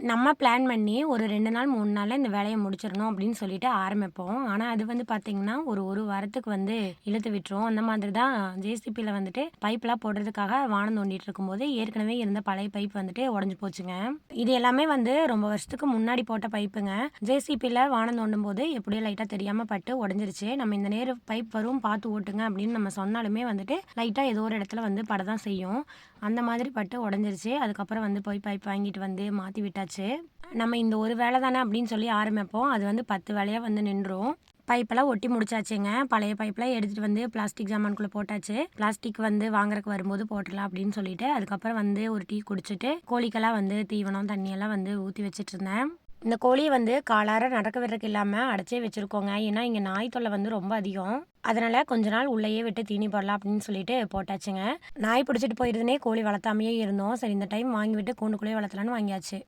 நம்ம பிளான் பண்ணி ஒரு 2 நாள், 3 நாள்ல இந்த வேலைய முடிச்சிரணும் அப்படின்னு சொல்லிட்டு ஆரம்பிப்போம். ஆனா, அது வந்து பார்த்தீங்கன்னா, ஒரு வாரத்துக்கு வந்து இழுத்து விட்டுரும். அந்த மாதிரி தான் ஜேசிபில வந்துட்டு பைப்லாம் போடுறதுக்காக வானம் தோண்டிட்டு இருக்கும்போது, ஏற்கனவே இருந்த பழைய பைப் வந்துட்டு உடைஞ்சு போச்சுங்க. இது எல்லாமே வந்து ரொம்ப வருஷத்துக்கு முன்னாடி போட்ட பைப்புங்க. ஜேசிபில வானம் தோண்டும்போது எப்படியோ லைட்டா தெரியாம பட்டு உடைஞ்சிருச்சு. நம்ம இந்த நேரம் பைப் வரும் பார்த்து ஓட்டுங்க அப்படின்னு நம்ம சொன்னாலுமே வந்துட்டு, லைட்டா ஏதோ ஒரு இடத்துல வந்து படதான் செய்யும். அந்த மாதிரி பட்டு உடைஞ்சிருச்சு. அதுக்கப்புறம் வந்து போய் பைப் வாங்கிட்டு வந்து மாத்தி விட்டாச்சு. நம்ம இந்த ஒரு வேலை தானே அப்படின்னு சொல்லி ஆரம்பிப்போம். அது வந்து 10 வேலையா வந்து நின்றும். பைப்பெல்லாம் ஒட்டி முடிச்சாச்சுங்க. பழைய பைப்லாம் எடுத்துட்டு வந்து பிளாஸ்டிக் ஜாமானுக்குள்ள போட்டாச்சு. பிளாஸ்டிக் வந்து வாங்குறக்கு வரும்போது போட்டுறலாம் அப்படின்னு சொல்லிட்டு, அதுக்கப்புறம் வந்து ஒரு டீ குடிச்சிட்டு, கோழிக்கெல்லாம் வந்து தீவனம், தண்ணியெல்லாம் வந்து ஊத்தி வச்சுட்டுருந்தேன். இந்த கோழிய வந்து காலார நடக்க விடுறதுக்கு இல்லாம அடைச்சே வச்சிருக்கோங்க. ஏன்னா, இங்க நாய் தொல்லை வந்து ரொம்ப அதிகம். அதனால கொஞ்ச நாள் உள்ளேயே விட்டு தீனி போடலாம் அப்படின்னு சொல்லிட்டு போட்டாச்சுங்க. நாய் பிடிச்சிட்டு போயிருதுன்னே கோழி வளர்த்தாமயே இருந்தோம். சரி இந்த டைம் வாங்கி விட்டு கூண்டுக்குள்ளேயே வளர்த்தலான்னு வாங்கியாச்சு.